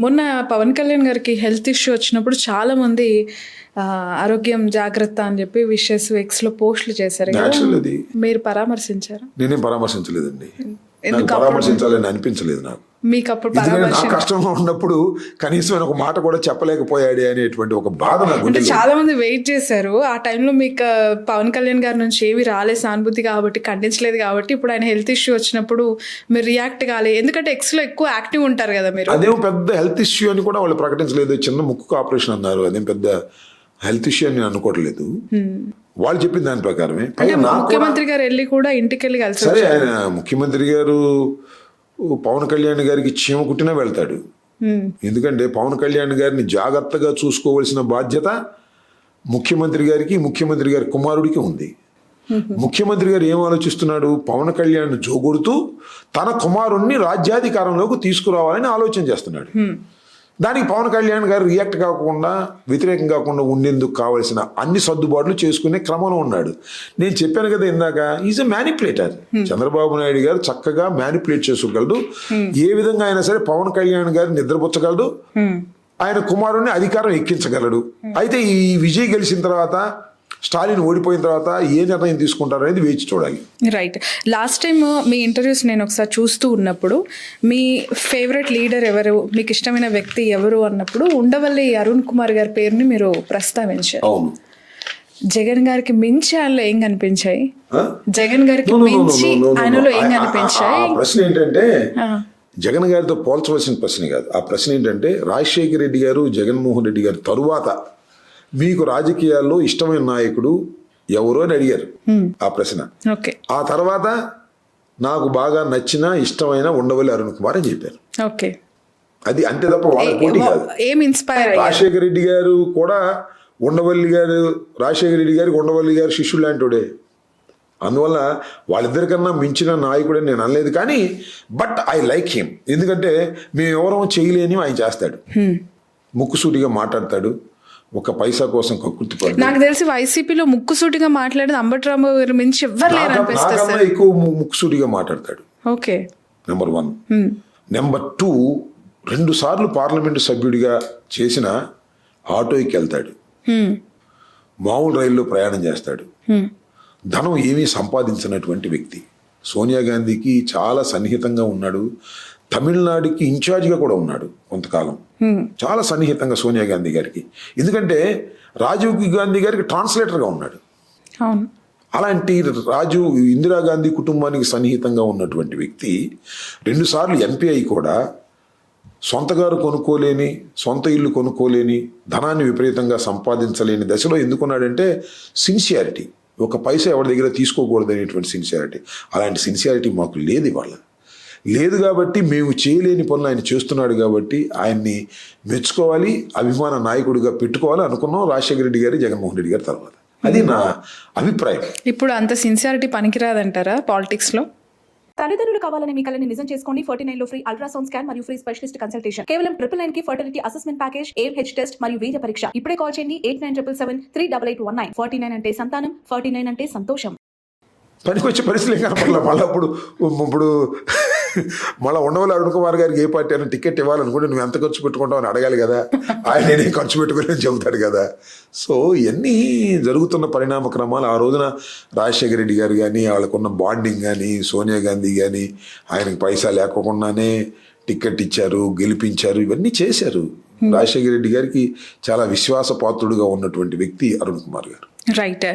మొన్న పవన్ కళ్యాణ్ గారికి health issue వచ్చినప్పుడు చాలా మంది ఆరోగ్యం జాగ్రత్త అని చెప్పి విషెస్ ఎక్స్లో పోస్టులు చేశారు కదా, అది మీరు పరామర్శించారా? నేనేం పరామర్శించలేదండి, పరామర్శించాలని అనిపించలేదు నాకు. మీకు అప్పుడు నా కష్టంలో ఉన్నప్పుడు కనీసం ఒక మాట కూడా చెప్పలేకపోయాడే అనేటువంటి ఒక బాధ నాకు. అంటే చాలా మంది వెయిట్ చేశారు ఆ టైంలో, మీకు పవన్ కళ్యాణ్ గారి నుంచి ఏవి రాలేదు సానుభూతి కాబట్టి, ఖండించలేదు కాబట్టి, ఇప్పుడు ఆయన హెల్త్ ఇష్యూ వచ్చినప్పుడు మీరు రియాక్ట్ కాలే, ఎందుకంటే ఎక్స్లో ఎక్కువ యాక్టివ్ ఉంటారు కదా మీరు. అదేం పెద్ద హెల్త్ ఇష్యూ అని కూడా వాళ్ళు ప్రకటించలేదు, చిన్న ముక్కు ఆపరేషన్ అన్నారు, అదేం పెద్ద హెల్త్ ఇష్యూ అని నేను అనుకోవట్లేదు. వాళ్ళు చెప్పిన దాని ప్రకారమే. ముఖ్యమంత్రి గారు వెళ్ళి కూడా ఇంటికి వెళ్ళి కలిసి, సరే ఆయన ముఖ్యమంత్రి గారు పవన్ కళ్యాణ్ గారికి చీమ కుట్టినా వెళ్తాడు, ఎందుకంటే పవన్ కళ్యాణ్ గారిని జాగ్రత్తగా చూసుకోవాల్సిన బాధ్యత ముఖ్యమంత్రి గారికి, ముఖ్యమంత్రి గారి కుమారుడికి ఉంది. ముఖ్యమంత్రి గారు ఏం ఆలోచిస్తున్నాడు, పవన్ కళ్యాణ్ జోగొడుతూ తన కుమారుణ్ణి రాజ్యాధికారంలోకి తీసుకురావాలని ఆలోచన చేస్తున్నాడు. దానికి పవన్ కళ్యాణ్ గారు రియాక్ట్ కాకుండా, వ్యతిరేకం కాకుండా ఉండేందుకు కావాల్సిన అన్ని సర్దుబాట్లు చేసుకునే క్రమంలో ఉన్నాడు. నేను చెప్పాను కదా ఇందాక, is a manipulator. Chandrababu Naidu గారు చక్కగా మ్యానిపులేట్ చేసుకోగలడు, ఏ విధంగా అయినా సరే పవన్ కళ్యాణ్ గారు నిద్రపుచ్చగలడు, ఆయన కుమారుణ్ణి అధికారం ఎక్కించగలడు. అయితే ఈ విజయ్ గెలిచిన తర్వాత, స్టాలిన్ ఓడిపోయిన తర్వాత ఏ నిర్ణయం తీసుకుంటారు అనేది వేచి చూడాలి. రైట్. లాస్ట్ టైం మీ ఇంటర్వ్యూస్ నేను ఒకసారి చూస్తూ ఉన్నప్పుడు మీ ఫేవరెట్ లీడర్ ఎవరు, మీకు ఇష్టమైన వ్యక్తి ఎవరు అన్నప్పుడు ఉండవల్లి అరుణ్ కుమార్ గారి పేరుని మీరు ప్రస్తావించారు. అవును. జగన్ గారికి మించి ఆయనలో ఏం కనిపించాయి? జగన్ గారికి మించి ఆయనలో ఏం కనిపించాయి? ప్రశ్న ఏంటంటే జగన్ గారితో పోల్చవలసిన ప్రశ్న కాదు. ఆ ప్రశ్న ఏంటంటే రాజశేఖర రెడ్డి గారు, జగన్మోహన్ రెడ్డి గారి తరువాత మీకు రాజకీయాల్లో ఇష్టమైన నాయకుడు ఎవరు అని అడిగారు ఆ ప్రశ్న. ఆ తర్వాత నాకు బాగా నచ్చిన ఇష్టమైన ఉండవల్లి అరుణ్ కుమార్ అని చెప్పారు. అది అంతే తప్ప వాళ్ళ పోటీ కాదు. రాజశేఖర రెడ్డి గారు కూడా ఉండవల్లి గారు, రాజశేఖర రెడ్డి గారికి ఉండవల్లి గారు శిష్యుడు లాంటివాడే. అందువల్ల వాళ్ళిద్దరికన్నా మించిన నాయకుడు అని నేను అనలేదు, కానీ బట్ ఐ లైక్ హిమ్. ఎందుకంటే మేము ఎవరో చేయలేని ఆయన చేస్తాడు, ముక్కుసూటిగా మాట్లాడతాడు, ఒక పైసా కోసం కక్కుర్తిపడు. నాకు తెలిసి వైసీపీలో ముక్కుసూటిగా మాట్లాడేది అంబట్రాంబాబు గారి మించి ఎవరు లేరు అనిపిస్తుంది. నాకన్నా ఎక్కువ ముక్కుసూటిగా మాట్లాడతాడు. నెంబర్ 1. నెంబర్ 2, 2 సార్లు పార్లమెంటు సభ్యుడిగా చేసిన ఆటోకి వెళ్తాడు, మామూలు రైల్లో ప్రయాణం చేస్తాడు, ధనం ఏమీ సంపాదించినటువంటి వ్యక్తి. సోనియా గాంధీకి చాలా సన్నిహితంగా ఉన్నాడు, తమిళనాడుకి ఇన్ఛార్జిగా కూడా ఉన్నాడు కొంతకాలం, చాలా సన్నిహితంగా సోనియా గాంధీ గారికి. ఎందుకంటే రాజీవ్ గాంధీ గారికి ట్రాన్స్లేటర్గా ఉన్నాడు. అలాంటి ఇందిరాగాంధీ కుటుంబానికి సన్నిహితంగా ఉన్నటువంటి వ్యక్తి 2 సార్లు ఎంపీ అయి కూడా సొంతగారు కొనుక్కోలేని, సొంత ఇల్లు కొనుక్కోలేని, ధనాన్ని విపరీతంగా సంపాదించలేని దశలో ఎందుకున్నాడంటే సిన్సియారిటీ. ఒక పైసా ఎవరి దగ్గర తీసుకోకూడదు అనేటువంటి సిన్సియారిటీ. అలాంటి సిన్సియారిటీ మాకు లేదు ఇవాళ. లేదు కాబట్టి మేము చేయలేని పనులు ఆయన చేస్తున్నాడు కాబట్టి ఆయన్ని మెచ్చుకోవాలి, అభిమాన నాయకుడిగా పెట్టుకోవాలి అనుకున్నాం రాజశేఖర రెడ్డి గారి, జగన్మోహన్ రెడ్డి గారి తర్వాత. అది నా అభిప్రాయం. ఇప్పుడు అంత సిన్సియారిటీ పనికిరాదంటారా పాలిటిక్స్ లో? తల్లిదండ్రులు కావాలని మీ కలని నిజం చేసుకోండి. 49 లో ఫ్రీ అల్ట్రాసౌండ్ స్కాన్ మరియు ఫ్రీ స్పెషలిస్ట్ కన్సల్టేషన్. కేవలం 999 కి fertility assessment package, AMH test మరియు వీర్య పరీక్ష. ఇప్పుడే కాల్ చేయండి 8977738819. 49 అంటే సంతానం, 49 అంటే సంతోషం. పనికొచ్చే పరిస్థితులు కనపడలే. ఇప్పుడు మళ్ళీ ఉండవల్లి అరుణ్ కుమార్ గారికి ఏ పార్టీ అయినా టికెట్ ఇవ్వాలనుకుంటే నువ్వు ఎంత ఖర్చు పెట్టుకుంటావు అని అడగాలి కదా, ఆయన నేనే ఖర్చు పెట్టుకోలేని చెబుతాడు కదా. సో ఇవన్నీ జరుగుతున్న పరిణామ క్రమాలు. ఆ రోజున రాజశేఖర రెడ్డి గారు కానీ, వాళ్ళకున్న బాండింగ్ కానీ, సోనియా గాంధీ కానీ ఆయనకి పైసా లేకపోకుండానే టికెట్ ఇచ్చారు, గెలిపించారు, ఇవన్నీ చేశారు. రాజశేఖర రెడ్డి గారికి చాలా విశ్వాసపాత్రుడుగా ఉన్నటువంటి వ్యక్తి అరుణ్ కుమార్ గారు. రైట్.